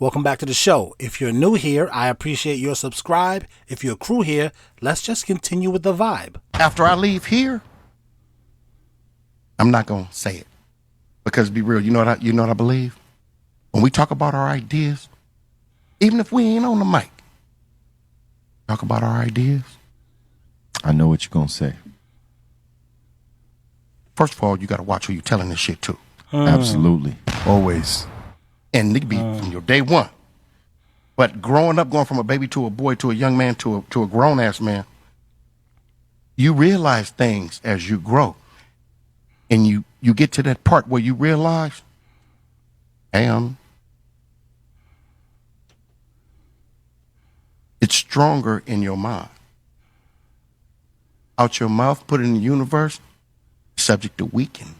Welcome back to the show. If you're new here, I appreciate your subscribe. If you're crew here, let's just continue with the vibe. After I leave here, I'm not going to say it. Because be real, you know what I believe? When we talk about our ideas, even if we ain't on the mic, talk about our ideas. I know what you're going to say. First of all, you got to watch who you're telling this shit to. Absolutely. Always. And it could be from your day one. But growing up, going from a baby to a boy to a young man to a grown-ass man, you realize things as you grow. And you get to that part where you realize, damn, it's stronger in your mind. Out your mouth, put it in the universe, subject to weaken.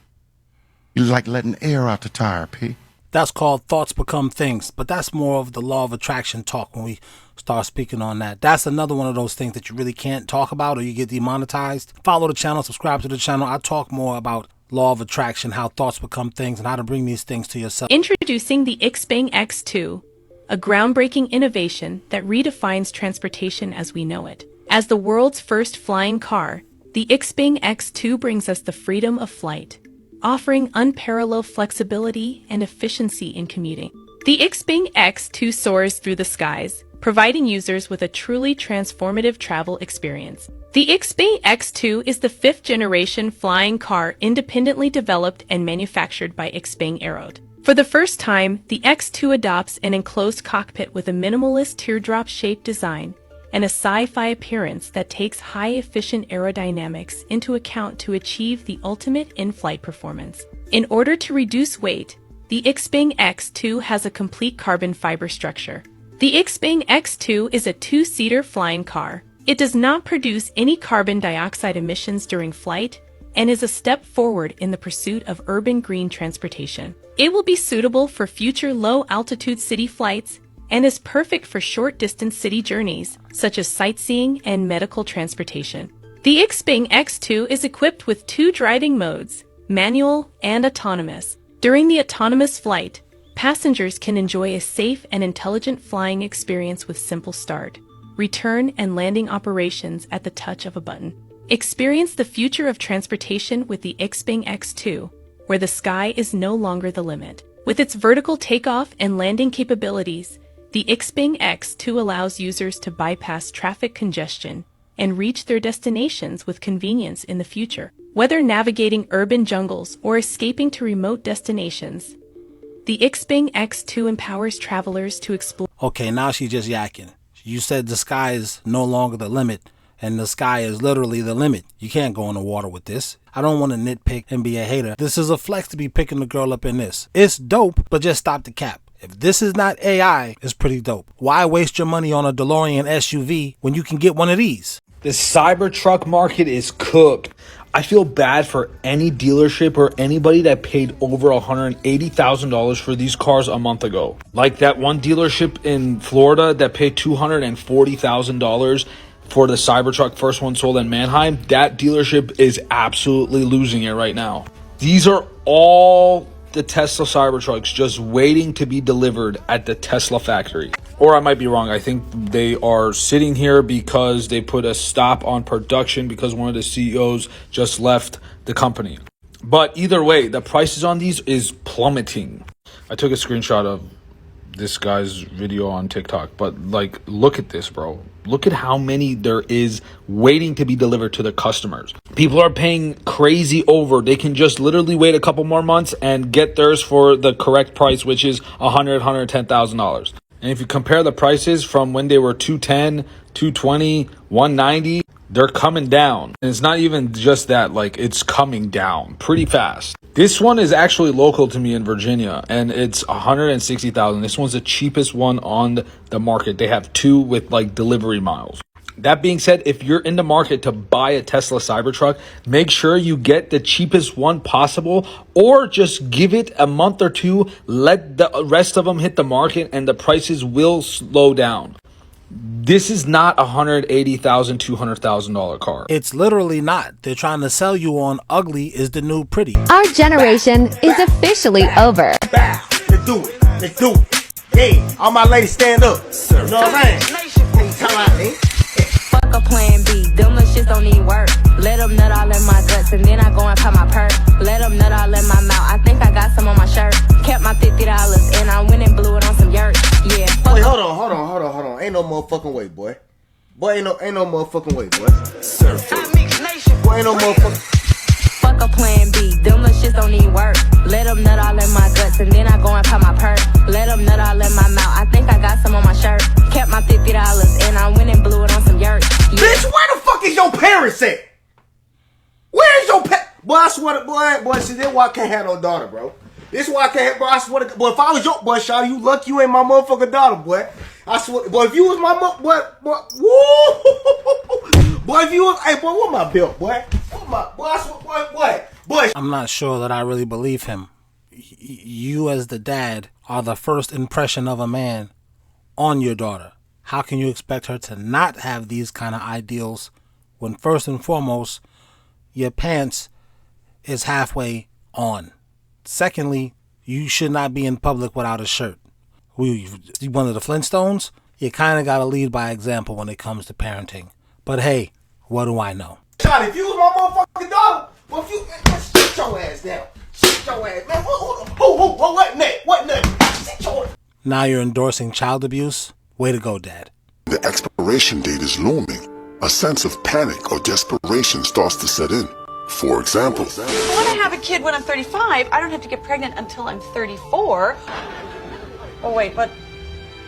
You like letting air out the tire, P. That's called thoughts become things, but that's more of the law of attraction talk when we start speaking on that. That's another one of those things that you really can't talk about or you get demonetized. Follow the channel, subscribe to the channel. I talk more about law of attraction, how thoughts become things, and how to bring these things to yourself. Introducing the Xpeng X2, a groundbreaking innovation that redefines transportation as we know it. As the world's first flying car, the Xpeng X2 brings us the freedom of flight, offering unparalleled flexibility and efficiency in commuting. The Xpeng X2 soars through the skies, providing users with a truly transformative travel experience. The Xpeng X2 is the fifth-generation flying car independently developed and manufactured by Xpeng Aerode. For the first time, the X2 adopts an enclosed cockpit with a minimalist teardrop-shaped design and a sci-fi appearance that takes high-efficient aerodynamics into account to achieve the ultimate in-flight performance. In order to reduce weight, the Xpeng X2 has a complete carbon fiber structure. The Xpeng X2 is a two-seater flying car. It does not produce any carbon dioxide emissions during flight and is a step forward in the pursuit of urban green transportation. It will be suitable for future low-altitude city flights and is perfect for short-distance city journeys, such as sightseeing and medical transportation. The Xpeng X2 is equipped with two driving modes, manual and autonomous. During the autonomous flight, passengers can enjoy a safe and intelligent flying experience with simple start, return, and landing operations at the touch of a button. Experience the future of transportation with the Xpeng X2, where the sky is no longer the limit. With its vertical takeoff and landing capabilities, the Xpeng X2 allows users to bypass traffic congestion and reach their destinations with convenience in the future. Whether navigating urban jungles or escaping to remote destinations, the Xpeng X2 empowers travelers to explore. Okay, now she's just yakking. You said the sky is no longer the limit, and the sky is literally the limit. You can't go in the water with this. I don't want to nitpick and be a hater. This is a flex to be picking the girl up in this. It's dope, but just stop the cap. If this is not AI, it's pretty dope. Why waste your money on a DeLorean SUV when you can get one of these? The Cybertruck market is cooked. I feel bad for any dealership or anybody that paid over $180,000 for these cars a month ago. Like that one dealership in Florida that paid $240,000 for the Cybertruck, first one sold in Manheim. That dealership is absolutely losing it right now. These are all the Tesla Cybertrucks just waiting to be delivered at the Tesla factory. Or I might be wrong. I think they are sitting here because they put a stop on production because one of the CEOs just left the company. But either way, the prices on these is plummeting. I took a screenshot of this guy's video on TikTok, but like, look at this, bro. Look at how many there is waiting to be delivered to the customers. People are paying crazy over. They can just literally wait a couple more months and get theirs for the correct price, which is $110,000. And if you compare the prices from when they were $210, $220, $190, they're coming down. And it's not even just that, like, it's coming down pretty fast. This one is actually local to me in Virginia, and it's $160,000. This one's the cheapest one on the market. They have two with like delivery miles. That being said, if you're in the market to buy a Tesla Cybertruck, make sure you get the cheapest one possible, or just give it a month or two, let the rest of them hit the market, and the prices will slow down. This is not a $180,000, $200,000 car. It's literally not. They're trying to sell you on ugly is the new pretty. Our generation is officially over. They do it. They do it. Hey, all my ladies stand up. You know what I'm saying? Hey, come out, eh? Fuck a plan B, them little shits don't need work. Let them nut all in my guts and then I go and pop my perk. Let them nut all in my mouth, I think I got some on my shirt. Kept my $50 and I went and blew it on some yurt. Yeah. Wait, hold on. Ain't no motherfucking way, boy. Boy, ain't no motherfucking way, boy. Boy, ain't no motherfucking. Fuck a plan B, them little shits don't need work. Let them nut all in my guts and then I go and pop my perk. Let them nut all in my mouth, I think I got some on my shirt. Kept my $50 and I went and blew it on some yurt. Yeah. Bitch, where the fuck is your parents at? Where is your Boy, I swear to boy, see, this why I can't have no daughter, bro. This why I can't, bro. I swear to, boy, if I was your boy, Shawty, you lucky you ain't my motherfucking daughter, boy. I swear, boy, if you was my boy, woo, boy, if you was, hey, boy, what my belt, boy? What my, boy, I swear, boy. I'm not sure that I really believe him. You as the dad are the first impression of a man on your daughter. How can you expect her to not have these kind of ideals when first and foremost, your pants is halfway on? Secondly, you should not be in public without a shirt. You one of the Flintstones? You kind of got to lead by example when it comes to parenting. But hey, what do I know? Shawty, if you was my motherfucking daughter, well, if you, sit your ass down. Sit your ass, man. What next? What next? Sit your ass. Now you're endorsing child abuse? Way to go, Dad. The expiration date is looming. A sense of panic or desperation starts to set in. For example, I want to have a kid when I'm 35. I don't have to get pregnant until I'm 34. Oh, wait, but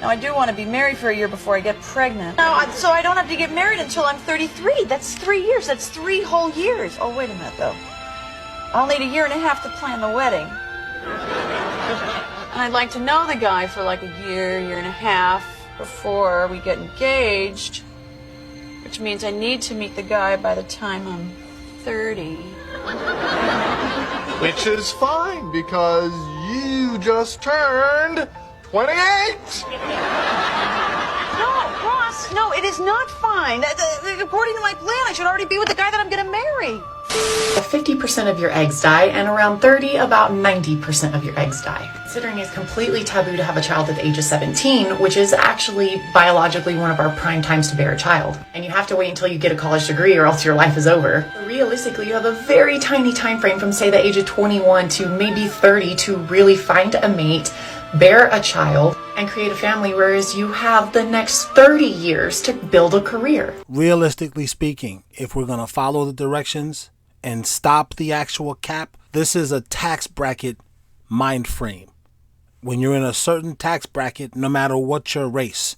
now I do want to be married for a year before I get pregnant. No, so I don't have to get married until I'm 33. That's 3 years. That's 3 whole years. Oh, wait a minute, though. I'll need a year and a half to plan the wedding. And I'd like to know the guy for like a year and a half before we get engaged, which means I need to meet the guy by the time I'm 30. Which is fine because you just turned 28. No, Ross, no, it is not fine. According to my plan, I should already be with the guy that I'm going to marry. 50% of your eggs die, and around 30, about 90% of your eggs die. Considering it's completely taboo to have a child at the age of 17, which is actually biologically one of our prime times to bear a child. And you have to wait until you get a college degree or else your life is over. Realistically, you have a very tiny time frame from, say, the age of 21 to maybe 30 to really find a mate, bear a child, and create a family, whereas you have the next 30 years to build a career. Realistically speaking, if we're going to follow the directions and stop the actual cap, this is a tax bracket mind frame. When you're in a certain tax bracket, no matter what your race,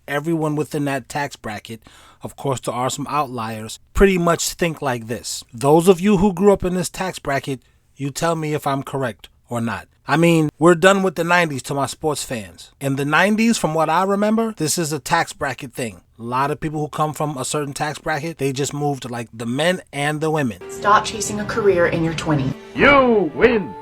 everyone within that tax bracket, of course there are some outliers, pretty much think like this. Those of you who grew up in this tax bracket, you tell me if I'm correct or not. I mean, we're done with the 90s to my sports fans. In the 90s, from what I remember, this is a tax bracket thing. A lot of people who come from a certain tax bracket, they just moved like the men and the women. Stop chasing a career in your 20s. You win.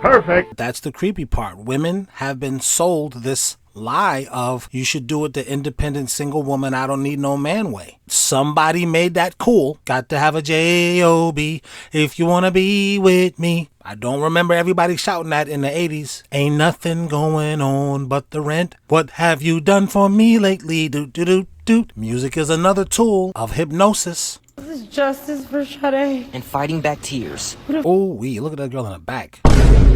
Perfect. That's the creepy part. Women have been sold this lie of you should do it the independent single woman, I don't need no man way. Somebody made that cool. Got to have a J-O-B if you want to be with me. I don't remember everybody shouting that in the 80s. Ain't nothing going on but the rent. What have you done for me lately? Do do do do. Music is another tool of hypnosis. This is justice for Sade. And fighting back tears. Oh, look at that girl in the back.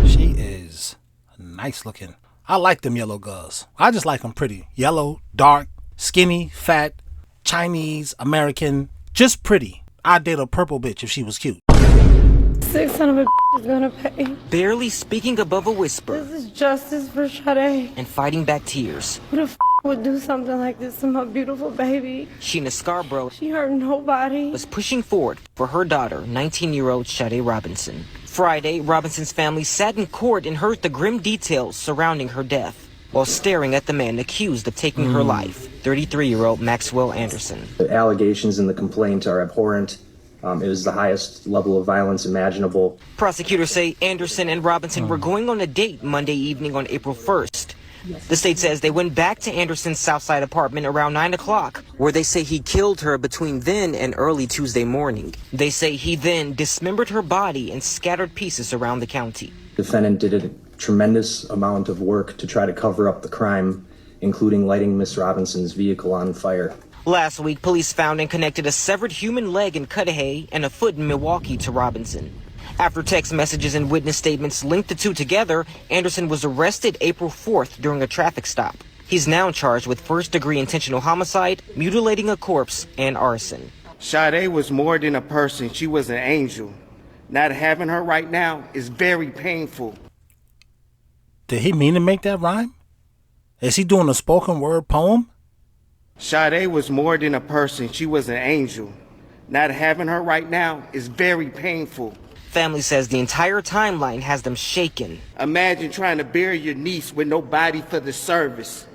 She is nice looking. I like them yellow girls. I just like them pretty. Yellow, dark, skinny, fat, Chinese, American, just pretty. I'd date a purple bitch if she was cute. 6 son of a is gonna pay. Barely speaking above a whisper. This is justice for Sade. And fighting back tears. Who the would do something like this to my beautiful baby? Sheena Scarborough. She hurt nobody. Was pushing forward for her daughter, 19-year-old Sade Robinson. Friday, Robinson's family sat in court and heard the grim details surrounding her death, while staring at the man accused of taking her life, 33-year-old Maxwell Anderson. The allegations in the complaint are abhorrent. It was the highest level of violence imaginable. Prosecutors say Anderson and Robinson were going on a date Monday evening on April 1st. The state says they went back to Anderson's Southside apartment around 9 o'clock, where they say he killed her between then and early Tuesday morning. They say he then dismembered her body and scattered pieces around the county. Defendant did it tremendous amount of work to try to cover up the crime, including lighting Miss Robinson's vehicle on fire. Last week, police found and connected a severed human leg in Cudahy and a foot in Milwaukee to Robinson. After text messages and witness statements linked the two together, Anderson was arrested April 4th during a traffic stop. He's now charged with first-degree intentional homicide, mutilating a corpse, and arson. Sade was more than a person. She was an angel. Not having her right now is very painful. Did he mean to make that rhyme? Is he doing a spoken word poem? Sade was more than a person. She was an angel. Not having her right now is very painful. Family says the entire timeline has them shaken. Imagine trying to bury your niece with no body for the service.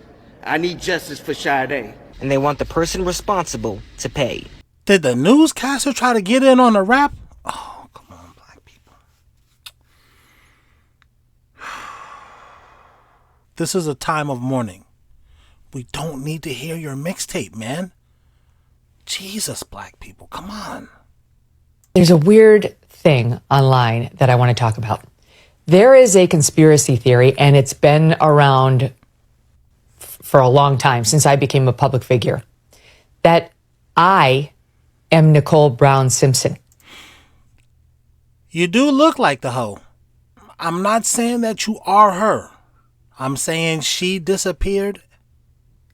I need justice for Sade. And they want the person responsible to pay. Did the newscaster try to get in on the rap? Oh, come on, black people. This is a time of mourning. We don't need to hear your mixtape, man. Jesus, black people, come on. There's a weird thing online that I want to talk about. There is a conspiracy theory, and it's been around for a long time, since I became a public figure, that I am Nicole Brown Simpson. You do look like the hoe. I'm not saying that you are her. I'm saying she disappeared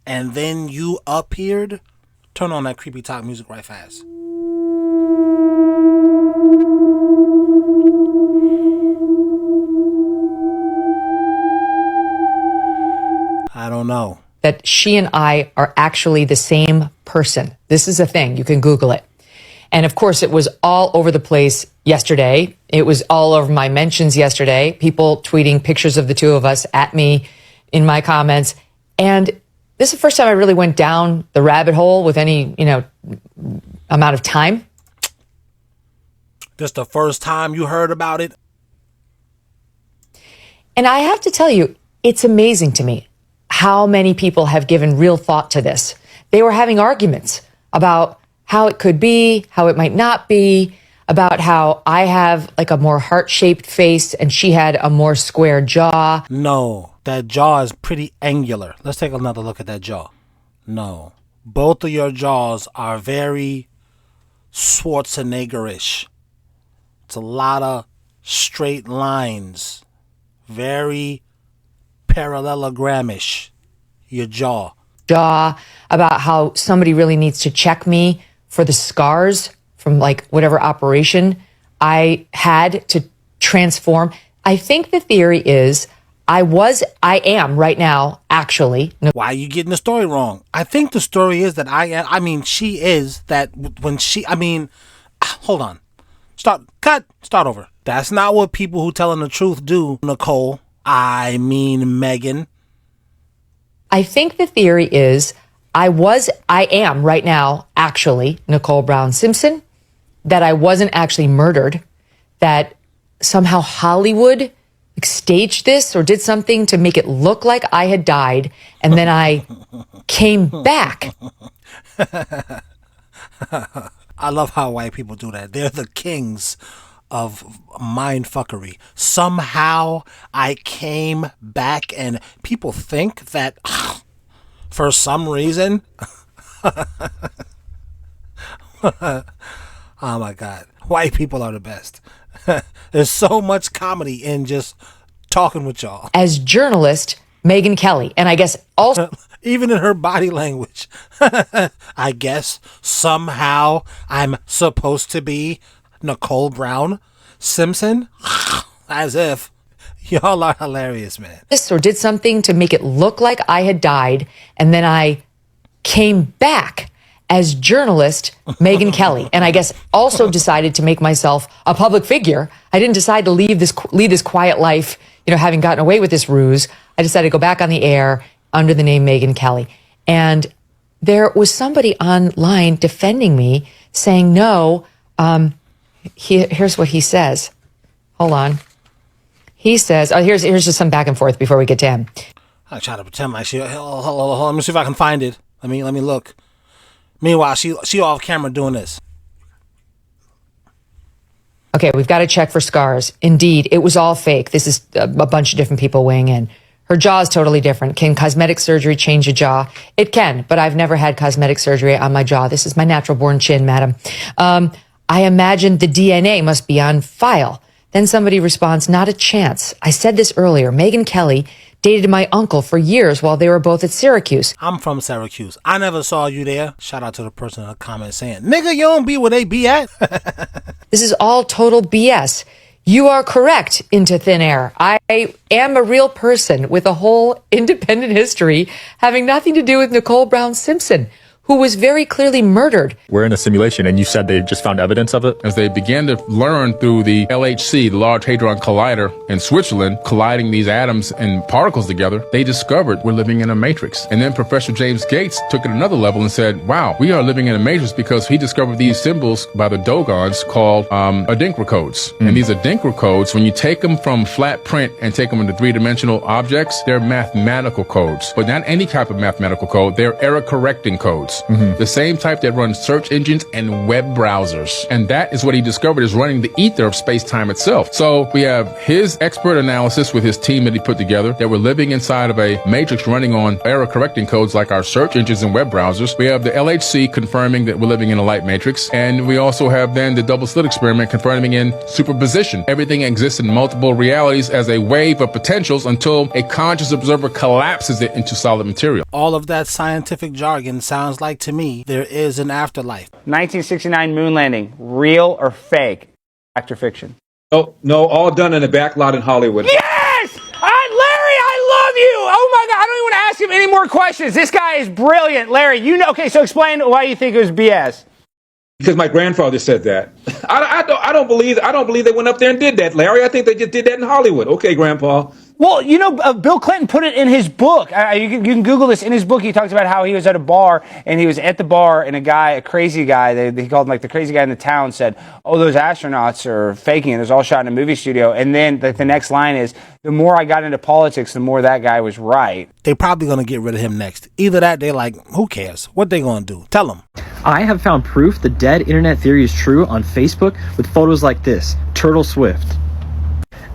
and then you appeared. Turn on that creepy talk music right fast. I don't know. That she and I are actually the same person. This is a thing. You can Google it. And of course, it was all over the place yesterday. It was all over my mentions yesterday. People tweeting pictures of the two of us at me in my comments. And this is the first time I really went down the rabbit hole with any, amount of time. This the first time you heard about it? And I have to tell you, it's amazing to me how many people have given real thought to this. They were having arguments about how it could be, how it might not be, about how I have like a more heart-shaped face and she had a more square jaw. No, that jaw is pretty angular. Let's take another look at that jaw. No, both of your jaws are very Schwarzenegger-ish. It's a lot of straight lines. Very parallelogram-ish. Your jaw. About how somebody really needs to check me for the scars from like whatever operation I had to transform. I think the theory is I am right now actually. Why are you getting the story wrong? I think the story is that she is that when hold on. Start over. That's not what people who telling the truth do, Nicole. Megan. I think the theory is I am right now actually Nicole Brown Simpson, that I wasn't actually murdered, that somehow Hollywood staged this or did something to make it look like I had died, and then I came back. I love how white people do that. They're the kings of mindfuckery. Somehow I came back, and people think that for some reason. Oh my God. White people are the best. There's so much comedy in just talking with y'all. As journalist, Megyn Kelly, and I guess also even in her body language, I guess somehow I'm supposed to be Nicole Brown Simpson. As if. Y'all are hilarious, man. Or did something to make it look like I had died, and then I came back as journalist Megyn Kelly, and I guess also decided to make myself a public figure. I didn't decide to lead this quiet life, having gotten away with this ruse. I decided to go back on the air under the name Megyn Kelly. And there was somebody online defending me, saying, no, here's what he says. Hold on. He says, here's just some back and forth before we get to him. I try to pretend like hold on, let me see if I can find it. Let me look. Meanwhile, she off camera doing this. Okay, we've got to check for scars. Indeed, it was all fake. This is a bunch of different people weighing in. Her jaw is totally different. Can cosmetic surgery change a jaw? It can, but I've never had cosmetic surgery on my jaw. This is my natural born chin, madam. I imagine the DNA must be on file. Then somebody responds, not a chance. I said this earlier. Megyn Kelly dated my uncle for years while they were both at Syracuse. I'm from Syracuse. I never saw you there. Shout out to the person in the comments saying, nigga, you don't be where they be at. This is all total BS. You are correct, into thin air. I am a real person with a whole independent history having nothing to do with Nicole Brown Simpson, who was very clearly murdered. We're in a simulation, and you said they just found evidence of it? As they began to learn through the LHC, the Large Hadron Collider in Switzerland, colliding these atoms and particles together, they discovered we're living in a matrix. And then Professor James Gates took it another level and said, wow, we are living in a matrix because he discovered these symbols by the Dogons called Adinkra codes. And these Adinkra codes, when you take them from flat print and take them into three-dimensional objects, they're mathematical codes. But not any type of mathematical code, they're error-correcting codes. The same type that runs search engines and web browsers. And that is what he discovered is running the ether of space-time itself. So we have his expert analysis with his team that he put together, that we're living inside of a matrix running on error-correcting codes like our search engines and web browsers. We have the LHC confirming that we're living in a light matrix. And we also have then the double slit experiment confirming in superposition. Everything exists in multiple realities as a wave of potentials until a conscious observer collapses it into solid material. All of that scientific jargon sounds like to me there is an afterlife. 1969 moon landing, real or fake? Fact or fiction? Oh, no, all done in a back lot in Hollywood. Yes! Larry, I love you! Oh my God, I don't even want to ask him any more questions. This guy is brilliant. Larry, you know, okay, so explain why you think it was BS. Because my grandfather said that. I don't believe they went up there and did that, Larry. I think they just did that in Hollywood. Okay, Grandpa. Well, you know, Bill Clinton put it in his book. You can Google this. In his book, he talks about how he was at a bar, and he was at the bar, and a crazy guy, they called him like the crazy guy in the town, said, oh, those astronauts are faking it. It was all shot in a movie studio. And then the next line is, the more I got into politics, the more that guy was right. They probably going to get rid of him next. Either that, they're like, who cares? What they going to do? Tell them. I have found proof the dead internet theory is true on Facebook with photos like this, Turtle Swift.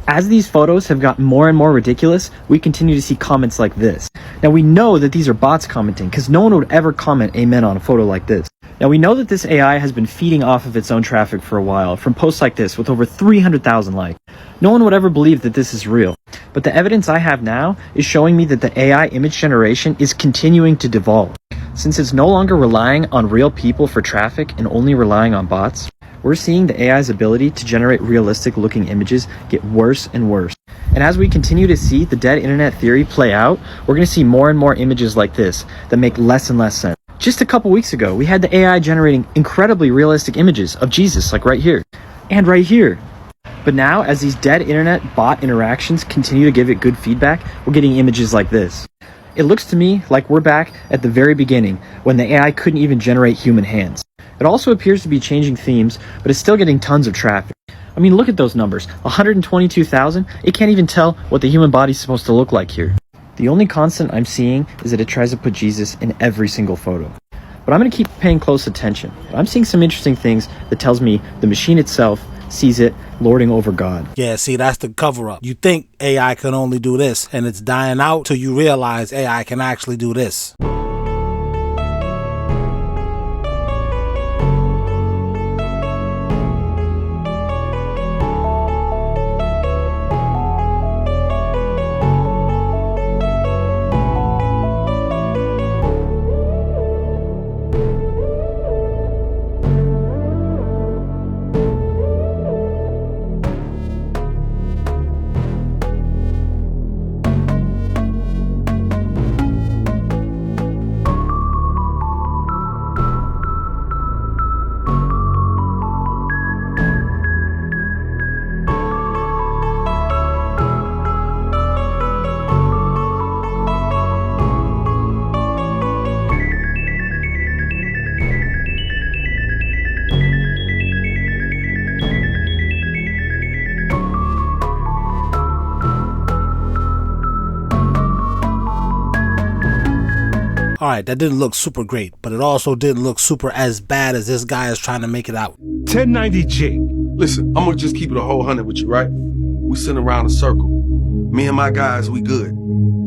As these photos have gotten more and more ridiculous, we continue to see comments like this. Now we know that these are bots commenting because no one would ever comment amen on a photo like this. Now we know that this AI has been feeding off of its own traffic for a while from posts like this with over 300,000 likes. No one would ever believe that this is real. But the evidence I have now is showing me that the AI image generation is continuing to devolve. Since it's no longer relying on real people for traffic and only relying on bots, we're seeing the AI's ability to generate realistic looking images get worse and worse. And as we continue to see the dead internet theory play out, we're going to see more and more images like this that make less and less sense. Just a couple weeks ago, we had the AI generating incredibly realistic images of Jesus, like right here and right here. But now, as these dead internet bot interactions continue to give it good feedback, we're getting images like this. It looks to me like we're back at the very beginning when the AI couldn't even generate human hands. It also appears to be changing themes, but it's still getting tons of traffic. I mean, look at those numbers. 122,000? It can't even tell what the human body's supposed to look like here. The only constant I'm seeing is that it tries to put Jesus in every single photo. But I'm going to keep paying close attention. I'm seeing some interesting things that tells me the machine itself sees it lording over God. Yeah, see, that's the cover-up. You think AI can only do this, and it's dying out till you realize AI can actually do this. Alright, that didn't look super great, but it also didn't look super as bad as this guy is trying to make it out. 1090G. Listen, I'm gonna just keep it a whole 100 with you, right? We sitting around a circle. Me and my guys, we good.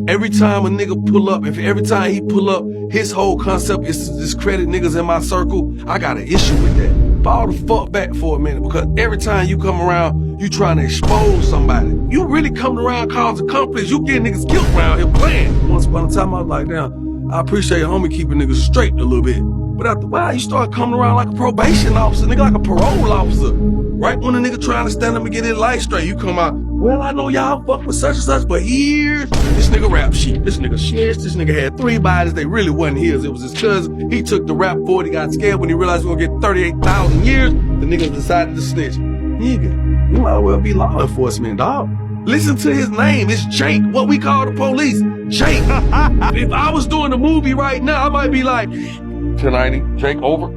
Every time a nigga pull up, if every time he pull up, his whole concept is to discredit niggas in my circle, I got an issue with that. Fall the fuck back for a minute, because every time you come around, you trying to expose somebody. You really coming around causing conflicts. You get niggas guilt around here playing. Once upon a time, I was like, damn, I appreciate homie keeping niggas straight a little bit. But after a while, you start coming around like a probation officer, nigga, like a parole officer. Right when a nigga trying to stand up and get his life straight, you come out, well, I know y'all fuck with such and such, but here's this nigga rap sheet. This nigga snitched. This nigga had 3 bodies. They really wasn't his. It was his cousin. He took the rap for it. He got scared when he realized he was gonna get 38,000 years. The nigga decided to snitch. Nigga, you might well be law enforcement, dog. Listen to his name. It's Jake. What we call the police. Jake. If I was doing a movie right now, I might be like, 1090, Jake, over.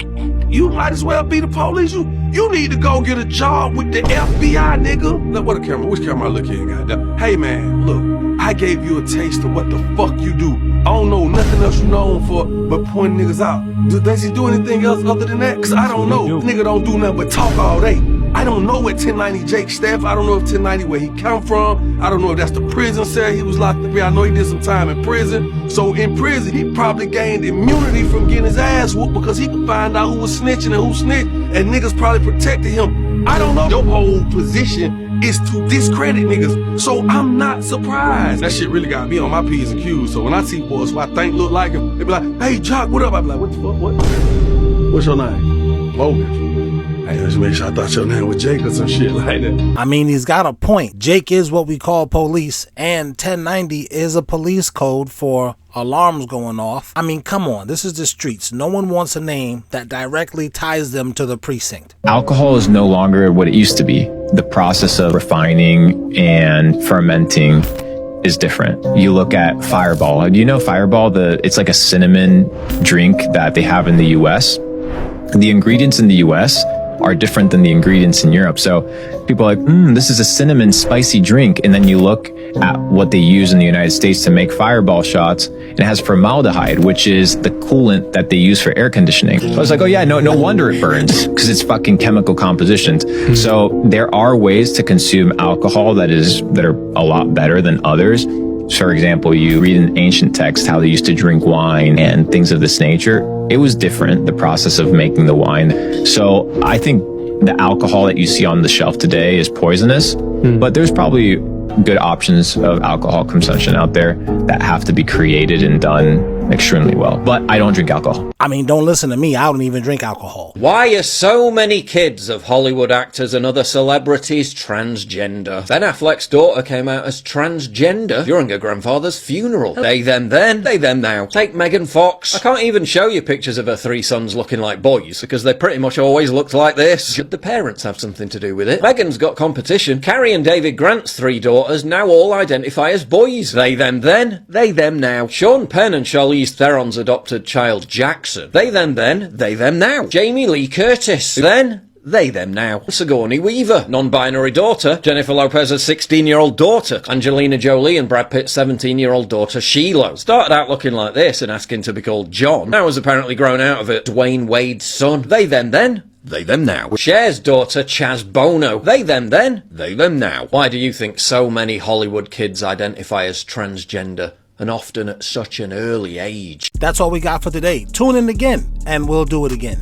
You might as well be the police. You need to go get a job with the FBI, nigga. Look, what a camera. Which camera I look in, goddamn? Hey, man, look. I gave you a taste of what the fuck you do. I don't know nothing else you known for but pointing niggas out. Does he do anything else other than that? Cause I don't know. Nigga don't do nothing but talk all day. I don't know what 1090 Jake staff. I don't know if 1090 where he come from. I don't know if that's the prison cell he was locked up in. I know he did some time in prison. So in prison, he probably gained immunity from getting his ass whooped because he could find out who was snitching and who snitched. And niggas probably protected him. I don't know. Your whole position is to discredit niggas. So I'm not surprised. That shit really got me on my P's and Q's. So when I see boys who I think look like him, they be like, hey, Jock, what up? I be like, what the fuck? What? What's your name? Logan. Hey, just make sure I thought your name was Jake or some shit like that. I mean, he's got a point. Jake is what we call police, and 1090 is a police code for alarms going off. I mean, come on, this is the streets. No one wants a name that directly ties them to the precinct. Alcohol is no longer what it used to be. The process of refining and fermenting is different. You look at Fireball. Do you know Fireball? It's like a cinnamon drink that they have in the US. The ingredients in the US are different than the ingredients in Europe. So people are like, this is a cinnamon spicy drink. And then you look at what they use in the United States to make Fireball shots, and it has formaldehyde, which is the coolant that they use for air conditioning. So I was like, oh yeah, no wonder it burns, because it's fucking chemical compositions. So there are ways to consume alcohol that are a lot better than others. For example, you read in ancient texts how they used to drink wine and things of this nature. It was different, the process of making the wine. So I think the alcohol that you see on the shelf today is poisonous, but there's probably good options of alcohol consumption out there that have to be created and done extremely well. But I don't drink alcohol. I mean, don't listen to me. I don't even drink alcohol. Why are so many kids of Hollywood actors and other celebrities transgender? Ben Affleck's daughter came out as transgender during her grandfather's funeral. They them then, they them now. Take Megan Fox. I can't even show you pictures of her 3 sons looking like boys because they pretty much always looked like this. Should the parents have something to do with it? Megan's got competition. Carrie and David Grant's 3 daughters now all identify as boys. They them then, they them now. Sean Penn and Charlize Theron's adopted child Jackson. They them then, they them now. Jamie Lee Curtis. Then, they them now. Sigourney Weaver, non-binary daughter. Jennifer Lopez's 16-year-old daughter. Angelina Jolie and Brad Pitt's 17-year-old daughter Shiloh. Started out looking like this and asking to be called John. Now has apparently grown out of it. Dwayne Wade's son. They them then, they them now. Cher's daughter Chaz Bono. They them then, they them now. Why do you think so many Hollywood kids identify as transgender? And often at such an early age. That's all we got for today. Tune in again, and we'll do it again.